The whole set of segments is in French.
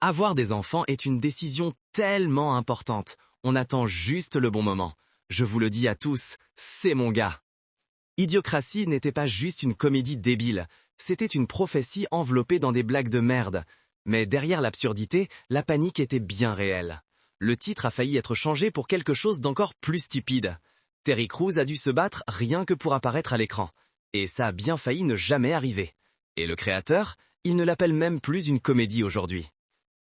Avoir des enfants est une décision tellement importante. On attend juste le bon moment. Je vous le dis à tous, c'est mon gars. Idiocratie n'était pas juste une comédie débile, c'était une prophétie enveloppée dans des blagues de merde. Mais derrière l'absurdité, la panique était bien réelle. Le titre a failli être changé pour quelque chose d'encore plus stupide. Terry Crews a dû se battre rien que pour apparaître à l'écran. Et ça a bien failli ne jamais arriver. Et le créateur, il ne l'appelle même plus une comédie aujourd'hui.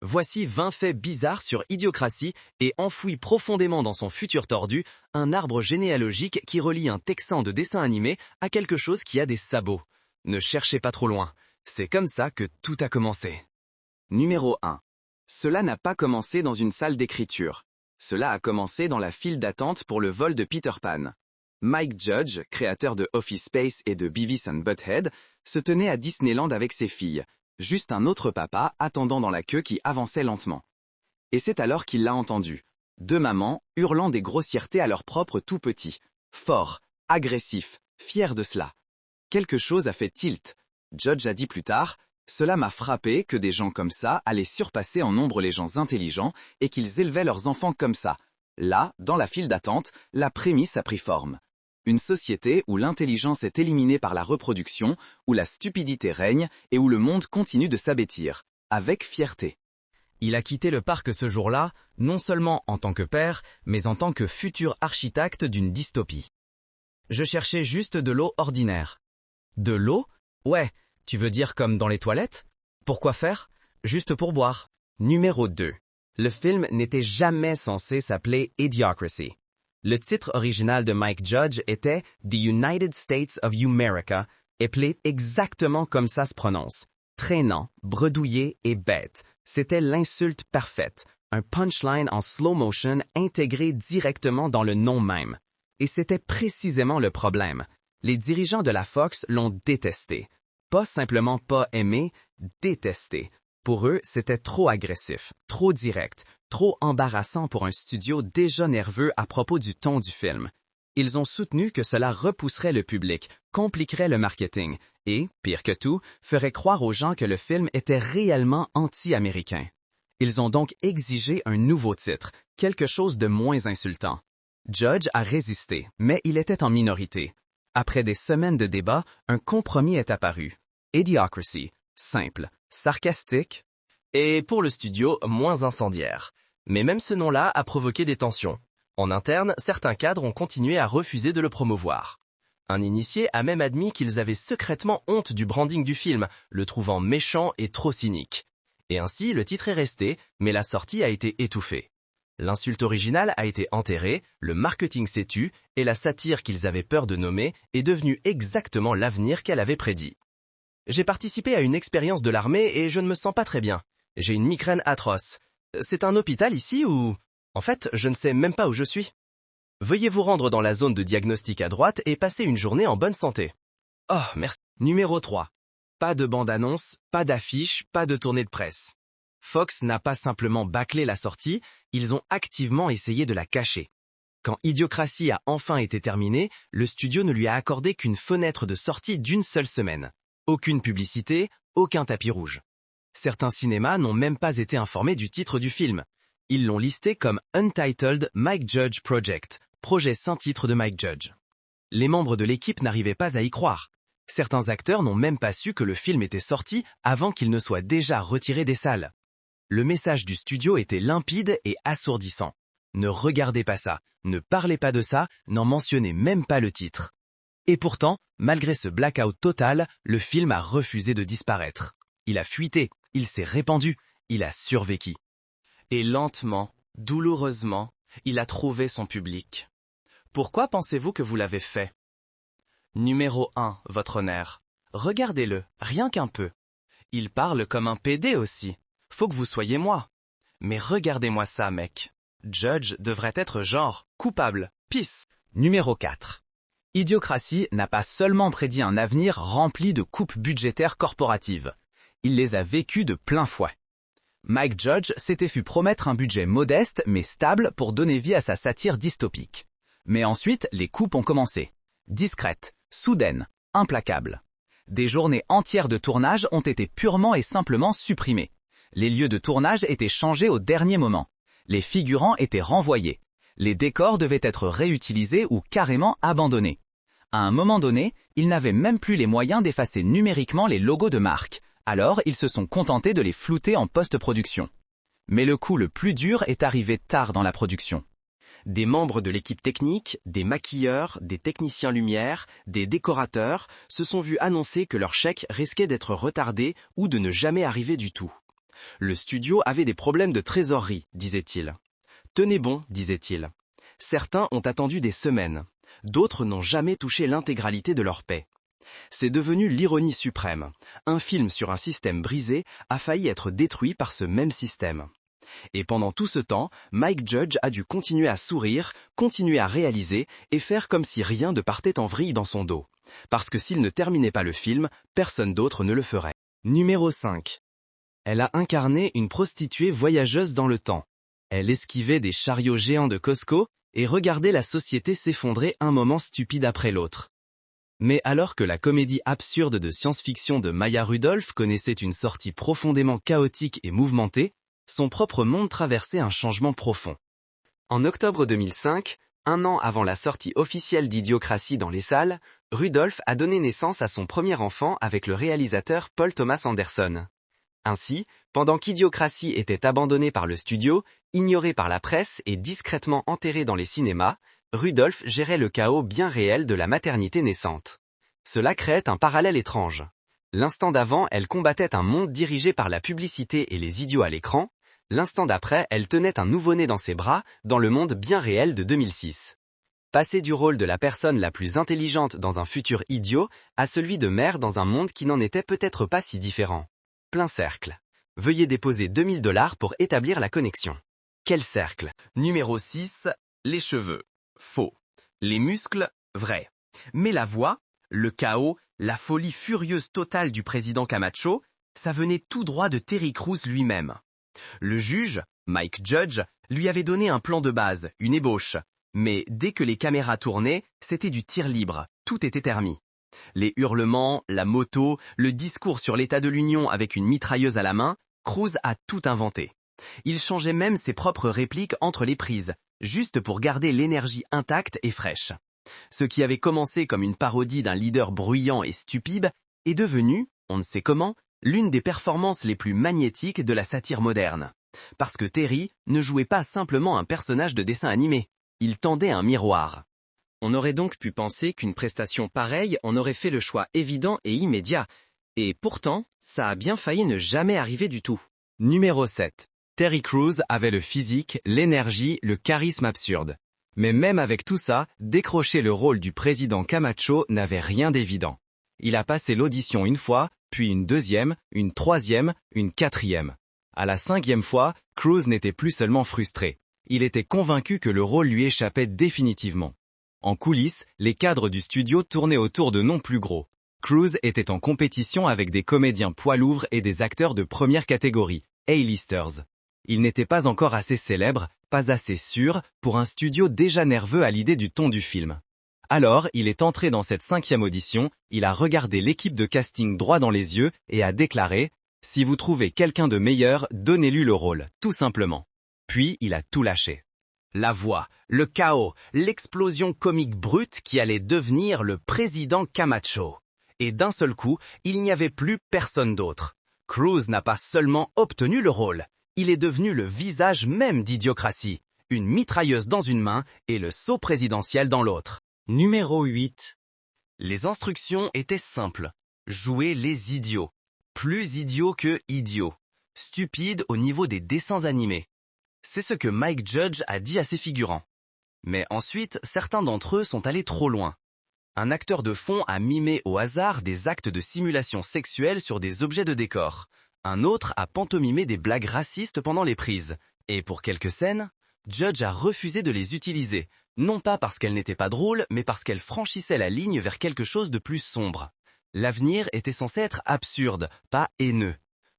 Voici 20 faits bizarres sur Idiocratie et enfoui profondément dans son futur tordu, un arbre généalogique qui relie un Texan de dessin animé à quelque chose qui a des sabots. Ne cherchez pas trop loin, c'est comme ça que tout a commencé. Numéro 1. Cela n'a pas commencé dans une salle d'écriture. Cela a commencé dans la file d'attente pour le vol de Peter Pan. Mike Judge, créateur de Office Space et de Beavis and Butthead, se tenait à Disneyland avec ses filles. Juste un autre papa attendant dans la queue qui avançait lentement. Et c'est alors qu'il l'a entendu. Deux mamans hurlant des grossièretés à leur propre tout petit. Fort, agressif, fier de cela. Quelque chose a fait tilt. Judge a dit plus tard, « Cela m'a frappé que des gens comme ça allaient surpasser en nombre les gens intelligents et qu'ils élevaient leurs enfants comme ça. » Là, dans la file d'attente, la prémisse a pris forme. Une société où l'intelligence est éliminée par la reproduction, où la stupidité règne et où le monde continue de s'abêtir, avec fierté. Il a quitté le parc ce jour-là, non seulement en tant que père, mais en tant que futur architecte d'une dystopie. Je cherchais juste de l'eau ordinaire. De l'eau? Ouais, tu veux dire comme dans les toilettes? Pourquoi faire? Juste pour boire. Numéro 2. Le film n'était jamais censé s'appeler Idiocracy. Le titre original de Mike Judge était « The United States of Umerica » appelé exactement comme ça se prononce. Traînant, bredouillé et bête. C'était l'insulte parfaite, un punchline en slow motion intégré directement dans le nom même. Et c'était précisément le problème. Les dirigeants de la Fox l'ont détesté. Pas simplement pas aimé, détesté. Pour eux, c'était trop agressif, trop direct, trop embarrassant pour un studio déjà nerveux à propos du ton du film. Ils ont soutenu que cela repousserait le public, compliquerait le marketing et, pire que tout, ferait croire aux gens que le film était réellement anti-américain. Ils ont donc exigé un nouveau titre, quelque chose de moins insultant. Judge a résisté, mais il était en minorité. Après des semaines de débats, un compromis est apparu. Idiocracy, simple, sarcastique, et pour le studio, moins incendiaire. Mais même ce nom-là a provoqué des tensions. En interne, certains cadres ont continué à refuser de le promouvoir. Un initié a même admis qu'ils avaient secrètement honte du branding du film, le trouvant méchant et trop cynique. Et ainsi, le titre est resté, mais la sortie a été étouffée. L'insulte originale a été enterrée, le marketing s'est tu, et la satire qu'ils avaient peur de nommer est devenue exactement l'avenir qu'elle avait prédit. J'ai participé à une expérience de l'armée et je ne me sens pas très bien. J'ai une migraine atroce. C'est un hôpital ici ou... En fait, je ne sais même pas où je suis. Veuillez vous rendre dans la zone de diagnostic à droite et passer une journée en bonne santé. Oh, merci. Numéro 3. Pas de bande-annonce, pas d'affiche, pas de tournée de presse. Fox n'a pas simplement bâclé la sortie, ils ont activement essayé de la cacher. Quand Idiocratie a enfin été terminé, le studio ne lui a accordé qu'une fenêtre de sortie d'une seule semaine. Aucune publicité, aucun tapis rouge. Certains cinémas n'ont même pas été informés du titre du film. Ils l'ont listé comme Untitled Mike Judge Project, projet sans titre de Mike Judge. Les membres de l'équipe n'arrivaient pas à y croire. Certains acteurs n'ont même pas su que le film était sorti avant qu'il ne soit déjà retiré des salles. Le message du studio était limpide et assourdissant. Ne regardez pas ça, ne parlez pas de ça, n'en mentionnez même pas le titre. Et pourtant, malgré ce blackout total, le film a refusé de disparaître. Il a fuité, il s'est répandu, il a survécu. Et lentement, douloureusement, il a trouvé son public. Pourquoi pensez-vous que vous l'avez fait? Numéro 1, votre honneur. Regardez-le, rien qu'un peu. Il parle comme un PD aussi. Faut que vous soyez moi. Mais regardez-moi ça, mec. Judge devrait être genre coupable, pisse. Numéro 4. Idiocratie n'a pas seulement prédit un avenir rempli de coupes budgétaires corporatives. Il les a vécues de plein fouet. Mike Judge s'était fait promettre un budget modeste mais stable pour donner vie à sa satire dystopique. Mais ensuite, les coupes ont commencé. Discrètes, soudaines, implacables. Des journées entières de tournage ont été purement et simplement supprimées. Les lieux de tournage étaient changés au dernier moment. Les figurants étaient renvoyés. Les décors devaient être réutilisés ou carrément abandonnés. À un moment donné, ils n'avaient même plus les moyens d'effacer numériquement les logos de marque. Alors, ils se sont contentés de les flouter en post-production. Mais le coup le plus dur est arrivé tard dans la production. Des membres de l'équipe technique, des maquilleurs, des techniciens lumière, des décorateurs se sont vus annoncer que leur chèque risquait d'être retardé ou de ne jamais arriver du tout. Le studio avait des problèmes de trésorerie, disait-il. Tenez bon, disait-il. Certains ont attendu des semaines. D'autres n'ont jamais touché l'intégralité de leur paie. C'est devenu l'ironie suprême. Un film sur un système brisé a failli être détruit par ce même système. Et pendant tout ce temps, Mike Judge a dû continuer à sourire, continuer à réaliser et faire comme si rien ne partait en vrille dans son dos. Parce que s'il ne terminait pas le film, personne d'autre ne le ferait. Numéro 5. Elle a incarné une prostituée voyageuse dans le temps. Elle esquivait des chariots géants de Costco et regardait la société s'effondrer un moment stupide après l'autre. Mais alors que la comédie absurde de science-fiction de Maya Rudolph connaissait une sortie profondément chaotique et mouvementée, son propre monde traversait un changement profond. En octobre 2005, un an avant la sortie officielle d'Idiocratie dans les salles, Rudolph a donné naissance à son premier enfant avec le réalisateur Paul Thomas Anderson. Ainsi, pendant qu'Idiocratie était abandonné par le studio, ignoré par la presse et discrètement enterré dans les cinémas, Rudolph gérait le chaos bien réel de la maternité naissante. Cela créait un parallèle étrange. L'instant d'avant, elle combattait un monde dirigé par la publicité et les idiots à l'écran. L'instant d'après, elle tenait un nouveau-né dans ses bras, dans le monde bien réel de 2006. Passer du rôle de la personne la plus intelligente dans un futur idiot à celui de mère dans un monde qui n'en était peut-être pas si différent. Plein cercle. Veuillez déposer 2000 $ pour établir la connexion. Quel cercle? Numéro 6. Les cheveux. Faux. Les muscles, vrai. Mais la voix, le chaos, la folie furieuse totale du président Camacho, ça venait tout droit de Terry Crews lui-même. Le juge, Mike Judge, lui avait donné un plan de base, une ébauche. Mais dès que les caméras tournaient, c'était du tir libre, tout était permis. Les hurlements, la moto, le discours sur l'état de l'Union avec une mitrailleuse à la main, Crews a tout inventé. Il changeait même ses propres répliques entre les prises, juste pour garder l'énergie intacte et fraîche. Ce qui avait commencé comme une parodie d'un leader bruyant et stupide est devenu, on ne sait comment, l'une des performances les plus magnétiques de la satire moderne. Parce que Terry ne jouait pas simplement un personnage de dessin animé, il tendait un miroir. On aurait donc pu penser qu'une prestation pareille en aurait fait le choix évident et immédiat. Et pourtant, ça a bien failli ne jamais arriver du tout. Numéro 7. Terry Crews avait le physique, l'énergie, le charisme absurde. Mais même avec tout ça, décrocher le rôle du président Camacho n'avait rien d'évident. Il a passé l'audition une fois, puis une deuxième, une troisième, une quatrième. À la 5e fois, Crews n'était plus seulement frustré. Il était convaincu que le rôle lui échappait définitivement. En coulisses, les cadres du studio tournaient autour de noms plus gros. Crews était en compétition avec des comédiens poids lourds et des acteurs de première catégorie, A-listers. Il n'était pas encore assez célèbre, pas assez sûr, pour un studio déjà nerveux à l'idée du ton du film. Alors, il est entré dans cette 5e audition, il a regardé l'équipe de casting droit dans les yeux et a déclaré « Si vous trouvez quelqu'un de meilleur, donnez-lui le rôle, tout simplement. » Puis, il a tout lâché. La voix, le chaos, l'explosion comique brute qui allait devenir le président Camacho. Et d'un seul coup, il n'y avait plus personne d'autre. Crews n'a pas seulement obtenu le rôle, il est devenu le visage même d'Idiocratie, une mitrailleuse dans une main et le sceau présidentiel dans l'autre. Numéro 8. Les instructions étaient simples. Jouer les idiots. Plus idiots que idiots. Stupides au niveau des dessins animés. C'est ce que Mike Judge a dit à ses figurants. Mais ensuite, certains d'entre eux sont allés trop loin. Un acteur de fond a mimé au hasard des actes de simulation sexuelle sur des objets de décor. Un autre a pantomimé des blagues racistes pendant les prises. Et pour quelques scènes, Judge a refusé de les utiliser, non pas parce qu'elles n'étaient pas drôles, mais parce qu'elles franchissaient la ligne vers quelque chose de plus sombre. L'avenir était censé être absurde, pas haineux.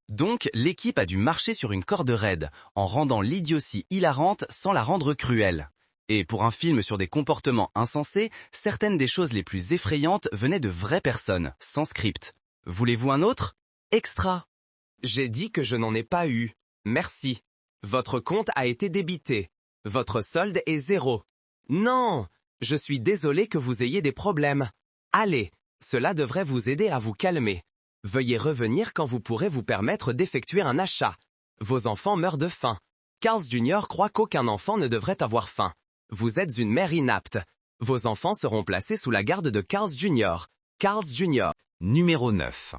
Donc, l'équipe a dû marcher sur une corde raide, en rendant l'idiotie hilarante sans la rendre cruelle. Et pour un film sur des comportements insensés, certaines des choses les plus effrayantes venaient de vraies personnes, sans script. Voulez-vous un autre? Extra! J'ai dit que je n'en ai pas eu. Merci. Votre compte a été débité. Votre solde est 0. Non! Je suis désolé que vous ayez des problèmes. Allez, cela devrait vous aider à vous calmer. Veuillez revenir quand vous pourrez vous permettre d'effectuer un achat. Vos enfants meurent de faim. Carl's Jr. croit qu'aucun enfant ne devrait avoir faim. Vous êtes une mère inapte. Vos enfants seront placés sous la garde de Carl's Jr. Carl's Jr. Numéro 9.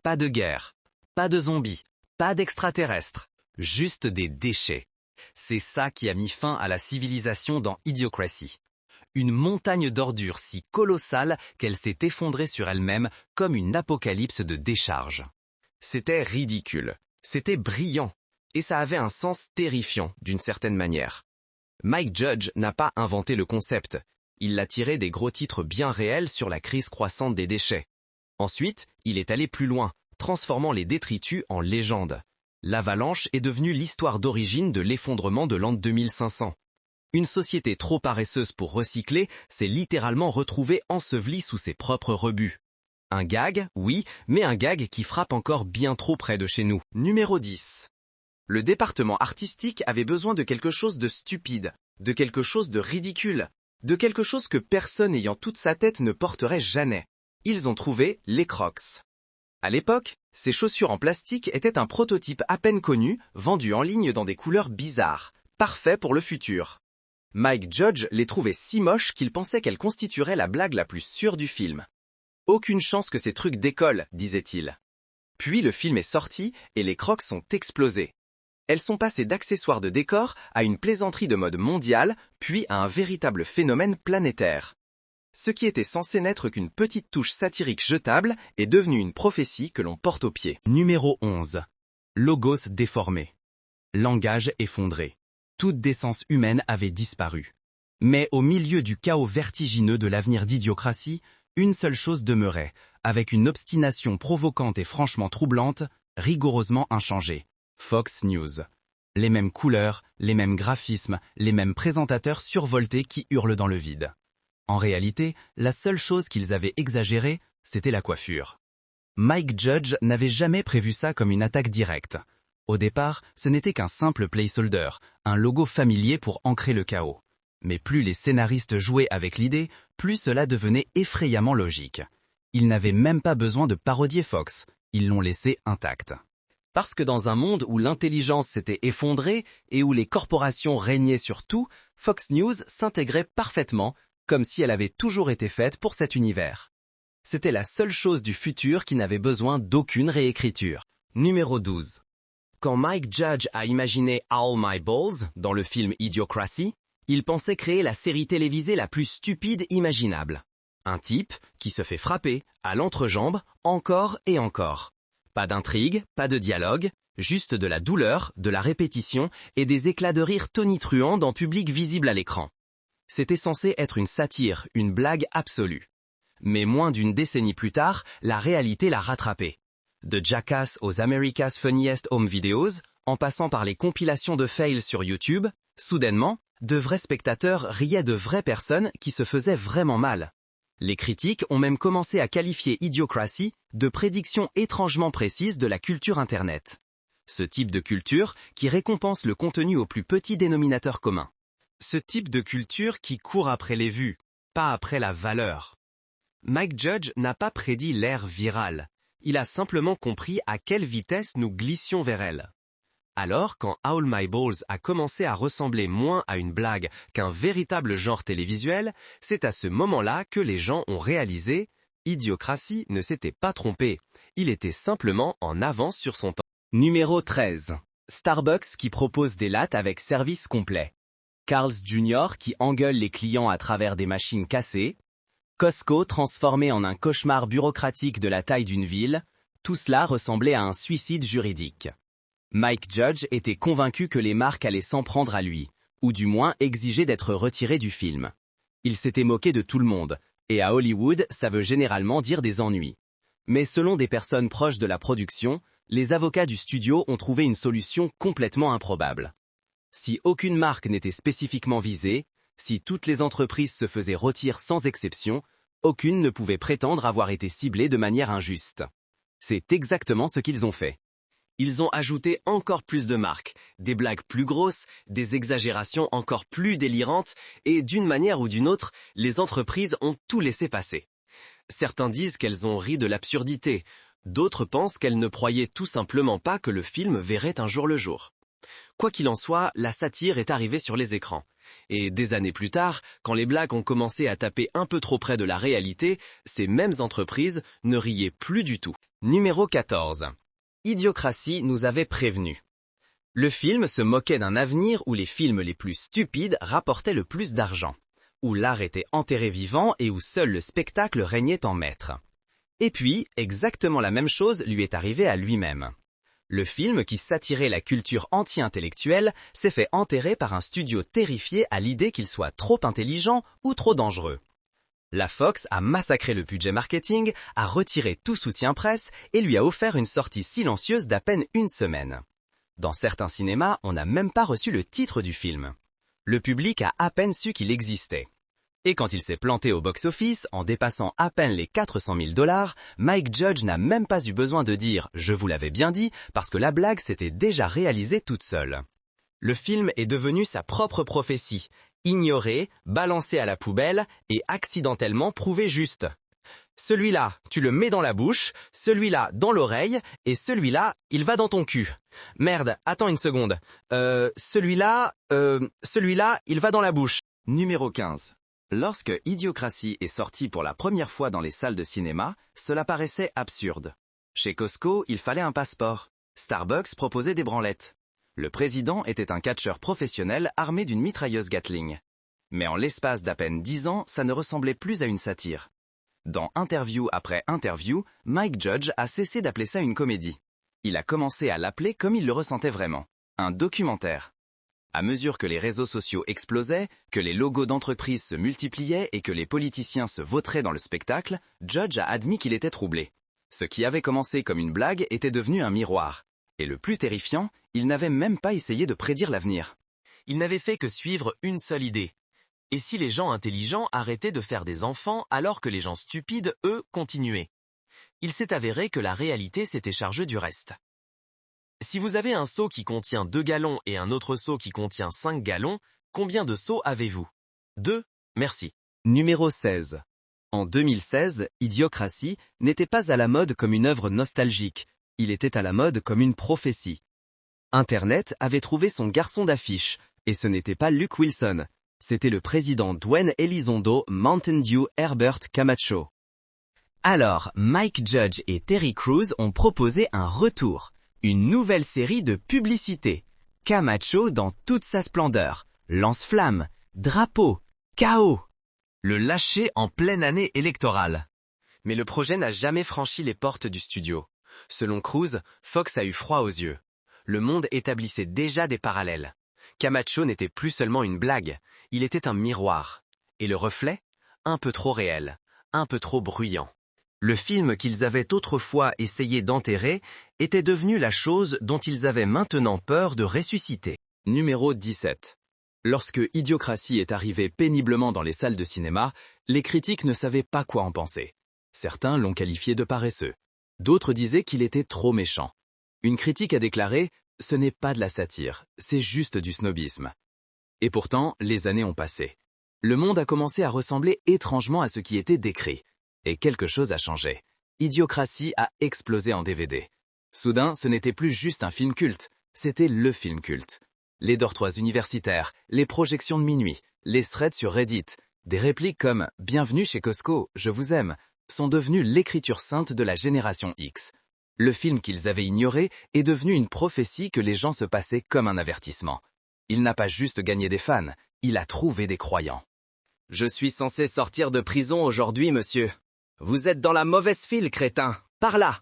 Pas de guerre, pas de zombies, pas d'extraterrestres, juste des déchets. C'est ça qui a mis fin à la civilisation dans Idiocracy. Une montagne d'ordures si colossale qu'elle s'est effondrée sur elle-même comme une apocalypse de décharge. C'était ridicule. C'était brillant. Et ça avait un sens terrifiant, d'une certaine manière. Mike Judge n'a pas inventé le concept. Il l'a tiré des gros titres bien réels sur la crise croissante des déchets. Ensuite, il est allé plus loin, transformant les détritus en légendes. L'avalanche est devenue l'histoire d'origine de l'effondrement de l'an 2500. Une société trop paresseuse pour recycler s'est littéralement retrouvée ensevelie sous ses propres rebuts. Un gag, oui, mais un gag qui frappe encore bien trop près de chez nous. Numéro 10. Le département artistique avait besoin de quelque chose de stupide, de quelque chose de ridicule, de quelque chose que personne ayant toute sa tête ne porterait jamais. Ils ont trouvé les Crocs. À l'époque, ces chaussures en plastique étaient un prototype à peine connu, vendu en ligne dans des couleurs bizarres, parfait pour le futur. Mike Judge les trouvait si moches qu'il pensait qu'elles constitueraient la blague la plus sûre du film. Aucune chance que ces trucs décollent, disait-il. Puis le film est sorti et les Crocs sont explosés. Elles sont passées d'accessoires de décor à une plaisanterie de mode mondiale, puis à un véritable phénomène planétaire. Ce qui était censé n'être qu'une petite touche satirique jetable est devenu une prophétie que l'on porte aux pieds. Numéro 11. Logos déformé. Langage effondré. Toute décence humaine avait disparu. Mais au milieu du chaos vertigineux de l'avenir d'Idiocracy, une seule chose demeurait, avec une obstination provocante et franchement troublante, rigoureusement inchangée. Fox News. Les mêmes couleurs, les mêmes graphismes, les mêmes présentateurs survoltés qui hurlent dans le vide. En réalité, la seule chose qu'ils avaient exagérée, c'était la coiffure. Mike Judge n'avait jamais prévu ça comme une attaque directe. Au départ, ce n'était qu'un simple placeholder, un logo familier pour ancrer le chaos. Mais plus les scénaristes jouaient avec l'idée, plus cela devenait effrayamment logique. Ils n'avaient même pas besoin de parodier Fox, ils l'ont laissé intact. Parce que dans un monde où l'intelligence s'était effondrée et où les corporations régnaient sur tout, Fox News s'intégrait parfaitement, comme si elle avait toujours été faite pour cet univers. C'était la seule chose du futur qui n'avait besoin d'aucune réécriture. Numéro 12. Quand Mike Judge a imaginé All My Balls dans le film Idiocracy, il pensait créer la série télévisée la plus stupide imaginable. Un type qui se fait frapper à l'entrejambe encore et encore. Pas d'intrigue, pas de dialogue, juste de la douleur, de la répétition et des éclats de rire tonitruants dans public visible à l'écran. C'était censé être une satire, une blague absolue. Mais moins d'une décennie plus tard, la réalité l'a rattrapé. De Jackass aux America's Funniest Home Videos, en passant par les compilations de fails sur YouTube, soudainement, de vrais spectateurs riaient de vraies personnes qui se faisaient vraiment mal. Les critiques ont même commencé à qualifier Idiocracy de prédiction étrangement précise de la culture Internet. Ce type de culture qui récompense le contenu au plus petit dénominateur commun. Ce type de culture qui court après les vues, pas après la valeur. Mike Judge n'a pas prédit l'ère virale. Il a simplement compris à quelle vitesse nous glissions vers elle. Alors, quand All My Balls a commencé à ressembler moins à une blague qu'un véritable genre télévisuel, c'est à ce moment-là que les gens ont réalisé « Idiocracy ne s'était pas trompé, il était simplement en avance sur son temps ». Numéro 13. Starbucks qui propose des lattes avec service complet. Carl's Jr. qui engueule les clients à travers des machines cassées. Costco transformé en un cauchemar bureaucratique de la taille d'une ville, tout cela ressemblait à un suicide juridique. Mike Judge était convaincu que les marques allaient s'en prendre à lui, ou du moins exiger d'être retiré du film. Il s'était moqué de tout le monde, et à Hollywood, ça veut généralement dire des ennuis. Mais selon des personnes proches de la production, les avocats du studio ont trouvé une solution complètement improbable. Si aucune marque n'était spécifiquement visée, si toutes les entreprises se faisaient rôtir sans exception, aucune ne pouvait prétendre avoir été ciblée de manière injuste. C'est exactement ce qu'ils ont fait. Ils ont ajouté encore plus de marques, des blagues plus grosses, des exagérations encore plus délirantes, et d'une manière ou d'une autre, les entreprises ont tout laissé passer. Certains disent qu'elles ont ri de l'absurdité, d'autres pensent qu'elles ne croyaient tout simplement pas que le film verrait un jour le jour. Quoi qu'il en soit, la satire est arrivée sur les écrans. Et des années plus tard, quand les blagues ont commencé à taper un peu trop près de la réalité, ces mêmes entreprises ne riaient plus du tout. Numéro 14. Idiocratie nous avait prévenus. Le film se moquait d'un avenir où les films les plus stupides rapportaient le plus d'argent, où l'art était enterré vivant et où seul le spectacle régnait en maître. Et puis, exactement la même chose lui est arrivée à lui-même. Le film qui satirait la culture anti-intellectuelle s'est fait enterrer par un studio terrifié à l'idée qu'il soit trop intelligent ou trop dangereux. La Fox a massacré le budget marketing, a retiré tout soutien presse et lui a offert une sortie silencieuse d'à peine une semaine. Dans certains cinémas, on n'a même pas reçu le titre du film. Le public a à peine su qu'il existait. Et quand il s'est planté au box-office, en dépassant à peine les 400 000 $, Mike Judge n'a même pas eu besoin de dire « je vous l'avais bien dit » parce que la blague s'était déjà réalisée toute seule. Le film est devenu sa propre prophétie, ignoré, balancé à la poubelle et accidentellement prouvé juste. Celui-là, tu le mets dans la bouche, celui-là dans l'oreille, et celui-là, il va dans ton cul. Merde, attends une seconde. Celui-là, il va dans la bouche. Numéro 15. Lorsque Idiocratie est sorti pour la première fois dans les salles de cinéma, cela paraissait absurde. Chez Costco, il fallait un passeport. Starbucks proposait des branlettes. Le président était un catcheur professionnel armé d'une mitrailleuse Gatling. Mais en l'espace d'à peine 10 ans, ça ne ressemblait plus à une satire. Dans interview après interview, Mike Judge a cessé d'appeler ça une comédie. Il a commencé à l'appeler comme il le ressentait vraiment, un documentaire. À mesure que les réseaux sociaux explosaient, que les logos d'entreprises se multipliaient et que les politiciens se vautraient dans le spectacle, Judge a admis qu'il était troublé. Ce qui avait commencé comme une blague était devenu un miroir. Et le plus terrifiant, il n'avait même pas essayé de prédire l'avenir. Il n'avait fait que suivre une seule idée. Et si les gens intelligents arrêtaient de faire des enfants alors que les gens stupides, eux, continuaient? Il s'est avéré que la réalité s'était chargée du reste. Si vous avez un seau qui contient 2 gallons et un autre seau qui contient 5 gallons, combien de seaux avez-vous? 2, merci. Numéro 16. En 2016, Idiocratie n'était pas à la mode comme une œuvre nostalgique, il était à la mode comme une prophétie. Internet avait trouvé son garçon d'affiche, et ce n'était pas Luke Wilson, c'était le président Dwayne Elizondo Mountain Dew Herbert Camacho. Alors, Mike Judge et Terry Crews ont proposé un retour. Une nouvelle série de publicités. Camacho dans toute sa splendeur. Lance-flamme, drapeau, chaos. Le lâcher en pleine année électorale. Mais le projet n'a jamais franchi les portes du studio. Selon Crews, Fox a eu froid aux yeux. Le monde établissait déjà des parallèles. Camacho n'était plus seulement une blague, il était un miroir. Et le reflet? Un peu trop réel, un peu trop bruyant. Le film qu'ils avaient autrefois essayé d'enterrer était devenu la chose dont ils avaient maintenant peur de ressusciter. Numéro 17. Lorsque Idiocratie est arrivé péniblement dans les salles de cinéma, les critiques ne savaient pas quoi en penser. Certains l'ont qualifié de paresseux. D'autres disaient qu'il était trop méchant. Une critique a déclaré « Ce n'est pas de la satire, c'est juste du snobisme ». Et pourtant, les années ont passé. Le monde a commencé à ressembler étrangement à ce qui était décrit. Et quelque chose a changé. Idiocratie a explosé en DVD. Soudain, ce n'était plus juste un film culte, c'était le film culte. Les dortoirs universitaires, les projections de minuit, les threads sur Reddit, des répliques comme « Bienvenue chez Costco, je vous aime » sont devenues l'écriture sainte de la génération X. Le film qu'ils avaient ignoré est devenu une prophétie que les gens se passaient comme un avertissement. Il n'a pas juste gagné des fans, il a trouvé des croyants. « Je suis censé sortir de prison aujourd'hui, monsieur. » Vous êtes dans la mauvaise file, crétin. Par là.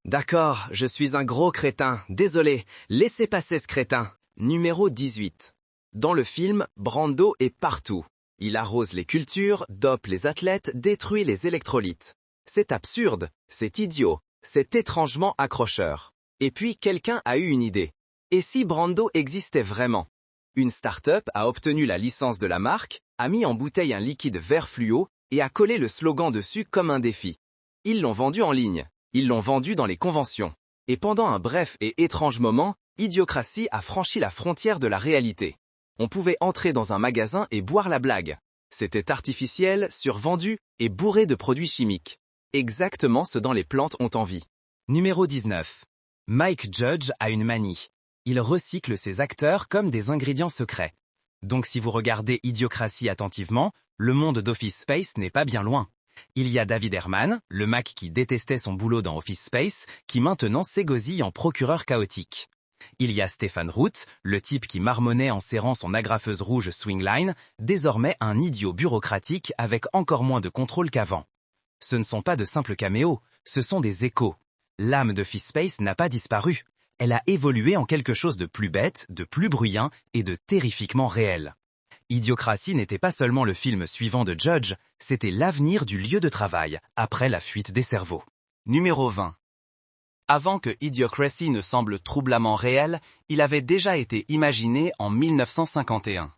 D'accord, je suis un gros crétin. Désolé, laissez passer ce crétin. Numéro 18. Dans le film, Brando est partout. Il arrose les cultures, dope les athlètes, détruit les électrolytes. C'est absurde, c'est idiot, c'est étrangement accrocheur. Et puis quelqu'un a eu une idée. Et si Brando existait vraiment? Une start-up a obtenu la licence de la marque, a mis en bouteille un liquide vert fluo, et a collé le slogan dessus comme un défi. Ils l'ont vendu en ligne, ils l'ont vendu dans les conventions. Et pendant un bref et étrange moment, Idiocratie a franchi la frontière de la réalité. On pouvait entrer dans un magasin et boire la blague. C'était artificiel, survendu et bourré de produits chimiques. Exactement ce dont les plantes ont envie. Numéro 19. Mike Judge a une manie. Il recycle ses acteurs comme des ingrédients secrets. Donc si vous regardez Idiocratie attentivement, le monde d'Office Space n'est pas bien loin. Il y a David Herman, le Mac qui détestait son boulot dans Office Space, qui maintenant s'égosille en procureur chaotique. Il y a Stéphane Root, le type qui marmonnait en serrant son agrafeuse rouge Swingline, désormais un idiot bureaucratique avec encore moins de contrôle qu'avant. Ce ne sont pas de simples caméos, ce sont des échos. L'âme d'Office Space n'a pas disparu. Elle a évolué en quelque chose de plus bête, de plus bruyant et de terrifiquement réel. Idiocratie n'était pas seulement le film suivant de Judge, c'était l'avenir du lieu de travail, après la fuite des cerveaux. Numéro 20. Avant que Idiocratie ne semble troublamment réel, il avait déjà été imaginé en 1951.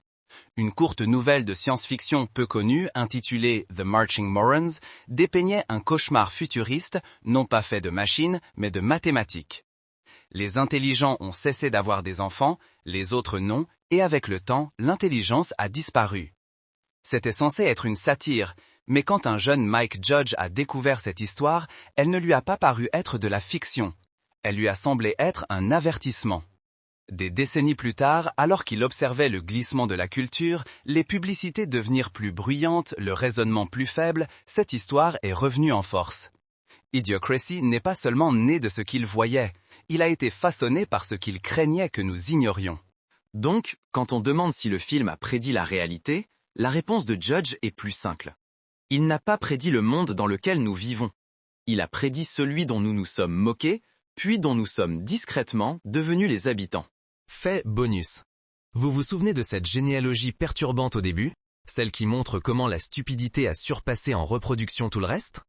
Une courte nouvelle de science-fiction peu connue, intitulée The Marching Morons, dépeignait un cauchemar futuriste, non pas fait de machines, mais de mathématiques. Les intelligents ont cessé d'avoir des enfants, les autres non, et avec le temps, l'intelligence a disparu. C'était censé être une satire, mais quand un jeune Mike Judge a découvert cette histoire, elle ne lui a pas paru être de la fiction. Elle lui a semblé être un avertissement. Des décennies plus tard, alors qu'il observait le glissement de la culture, les publicités devenir plus bruyantes, le raisonnement plus faible, cette histoire est revenue en force. Idiocratie n'est pas seulement né de ce qu'il voyait, il a été façonné par ce qu'il craignait que nous ignorions. Donc, quand on demande si le film a prédit la réalité, la réponse de Judge est plus simple. Il n'a pas prédit le monde dans lequel nous vivons. Il a prédit celui dont nous nous sommes moqués, puis dont nous sommes discrètement devenus les habitants. Fait bonus. Vous vous souvenez de cette généalogie perturbante au début, celle qui montre comment la stupidité a surpassé en reproduction tout le reste?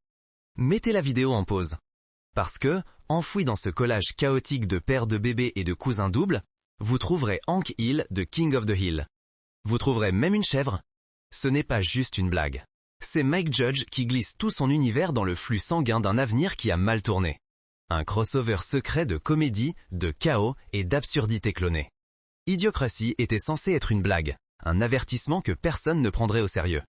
Mettez la vidéo en pause. Parce que, enfoui dans ce collage chaotique de pères de bébés et de cousins doubles, vous trouverez Hank Hill de King of the Hill. Vous trouverez même une chèvre. Ce n'est pas juste une blague. C'est Mike Judge qui glisse tout son univers dans le flux sanguin d'un avenir qui a mal tourné. Un crossover secret de comédie, de chaos et d'absurdité clonée. Idiocratie était censé être une blague, un avertissement que personne ne prendrait au sérieux.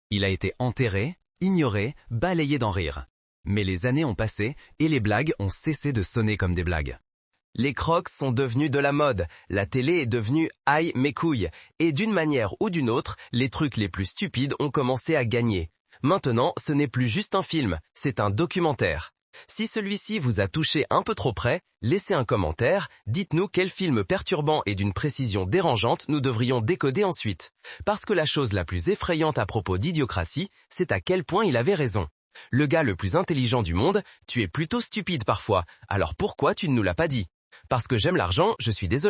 Il a été enterré, ignoré, balayé d'en rire. Mais les années ont passé et les blagues ont cessé de sonner comme des blagues. Les crocs sont devenus de la mode, la télé est devenue « aïe mes couilles » et d'une manière ou d'une autre, les trucs les plus stupides ont commencé à gagner. Maintenant, ce n'est plus juste un film, c'est un documentaire. Si celui-ci vous a touché un peu trop près, laissez un commentaire, dites-nous quel film perturbant et d'une précision dérangeante nous devrions décoder ensuite. Parce que la chose la plus effrayante à propos d'Idiocratie, c'est à quel point il avait raison. Le gars le plus intelligent du monde, tu es plutôt stupide parfois, alors pourquoi tu ne nous l'as pas dit? Parce que j'aime l'argent, je suis désolé.